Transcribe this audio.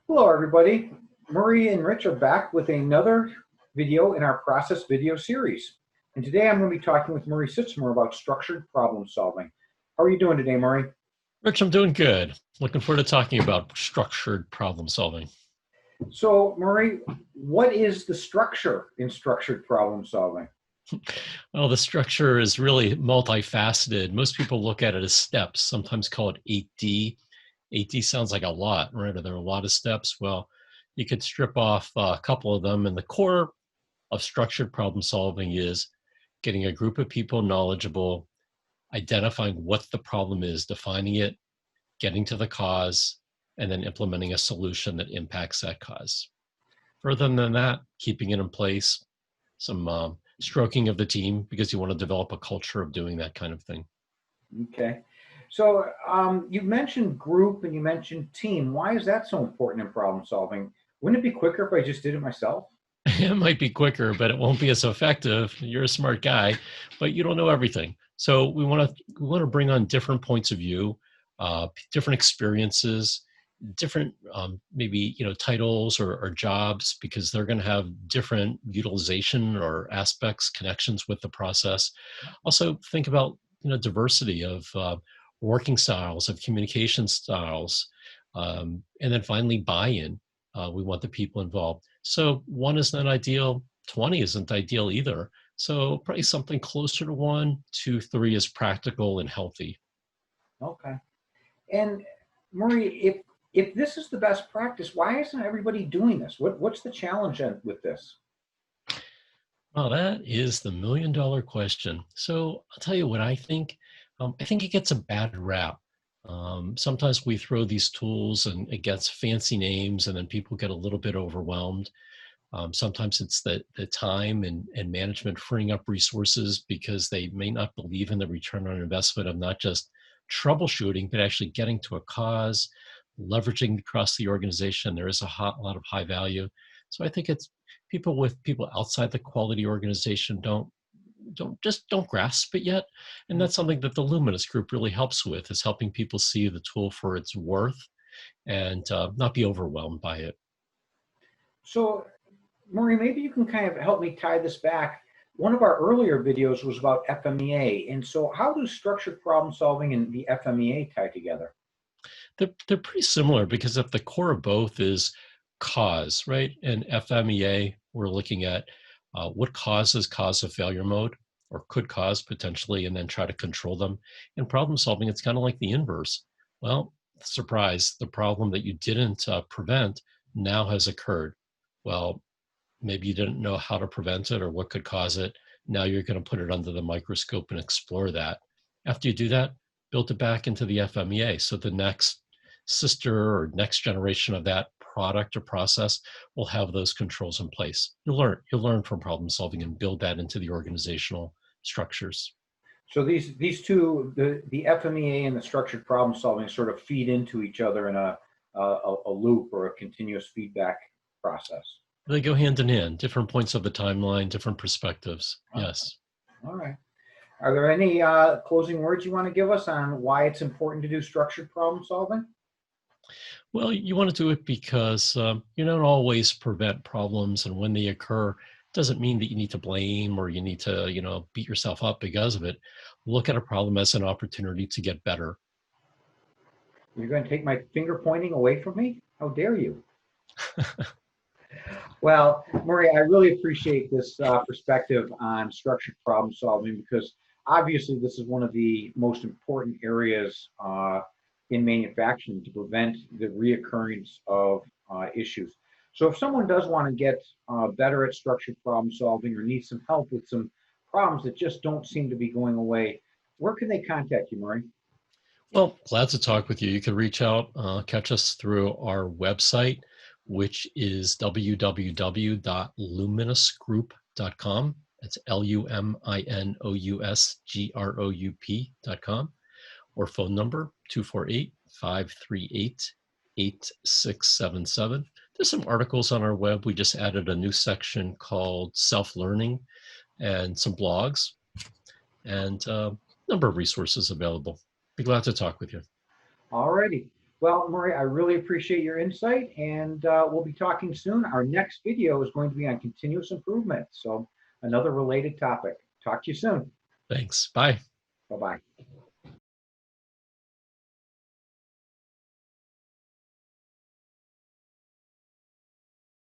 Hello, everybody. Murray and Rich are back with another video in our process video series. And today I'm going to be talking with Murray Sitzmer about structured problem solving. How are you doing today, Murray? Rich, I'm doing good. Looking forward to talking about structured problem solving. So, Murray, what is the structure in structured problem solving? Well, the structure is really multifaceted. Most people look at it as steps, sometimes call it 8D. 8D sounds like a lot, right? Are there a lot of steps? Well, you could strip off a couple of them, and the core of structured problem solving is getting a group of people knowledgeable, identifying what the problem is, defining it, getting to the cause, and then implementing a solution that impacts that cause. Further than that, keeping it in place, some stroking of the team, because you want to develop a culture of doing that kind of thing. Okay. So you mentioned group and you mentioned team. Why is that so important in problem solving? Wouldn't it be quicker if I just did it myself? It might be quicker, but it won't be as effective. You're a smart guy, but you don't know everything. So we want to bring on different points of view, different experiences, different maybe titles or jobs, because they're going to have different utilization or aspects, connections with the process. Also, think about diversity of working styles, of communication styles, and then finally buy-in. We want the people involved. So 1 is not ideal, 20 isn't ideal either. So probably something closer to 1, 2, 3 is practical and healthy. Okay. And Murray, if this is the best practice, why isn't everybody doing this? What's the challenge with this? Well, that is the $1,000,000 question. So I'll tell you what I think. I think it gets a bad rap. Sometimes we throw these tools and it gets fancy names, and then people get a little bit overwhelmed. Sometimes it's the time and management freeing up resources because they may not believe in the return on investment of not just troubleshooting, but actually getting to a cause, leveraging across the organization. There is a lot of high value. So I think it's people outside the quality organization don't grasp it yet. And that's something that the Luminous group really helps with, is helping people see the tool for its worth and not be overwhelmed by it. So, Murray, maybe you can kind of help me tie this back. One of our earlier videos was about FMEA. And so how do structured problem solving and the FMEA tie together? They're pretty similar, because at the core of both is cause, right? And FMEA, we're looking at what causes cause of failure mode, or could cause potentially, and then try to control them. In problem solving, it's kind of like the inverse. Well, surprise, the problem that you didn't prevent now has occurred. Well, maybe you didn't know how to prevent it or what could cause it. Now you're going to put it under the microscope and explore that. After you do that, build it back into the FMEA. So the next sister or next generation of that product or process will have those controls in place. You'll learn from problem solving and build that into the organizational structures. So these two, the FMEA and the structured problem solving, sort of feed into each other in a loop or a continuous feedback process. They go hand in hand, different points of the timeline, different perspectives. Okay. Yes. All right. Are there any closing words you want to give us on why it's important to do structured problem solving? Well, you want to do it because you don't always prevent problems, and when they occur, doesn't mean that you need to blame or you need to, beat yourself up because of it. Look at a problem as an opportunity to get better. You're going to take my finger pointing away from me? How dare you? Well, Murray, I really appreciate this perspective on structured problem solving, because obviously this is one of the most important areas in manufacturing to prevent the reoccurrence of issues. So if someone does want to get better at structured problem solving or needs some help with some problems that just don't seem to be going away, where can they contact you, Murray? Well, glad to talk with you. You can reach out, catch us through our website, which is www.luminousgroup.com. That's LUMINOUSGROUP.com, or phone number 248-538-8677. There's some articles on our web. We just added a new section called self-learning and some blogs, and a number of resources available. Be glad to talk with you. All righty. Well, Murray, I really appreciate your insight, and we'll be talking soon. Our next video is going to be on continuous improvement, so another related topic. Talk to you soon. Thanks. Bye. Bye-bye.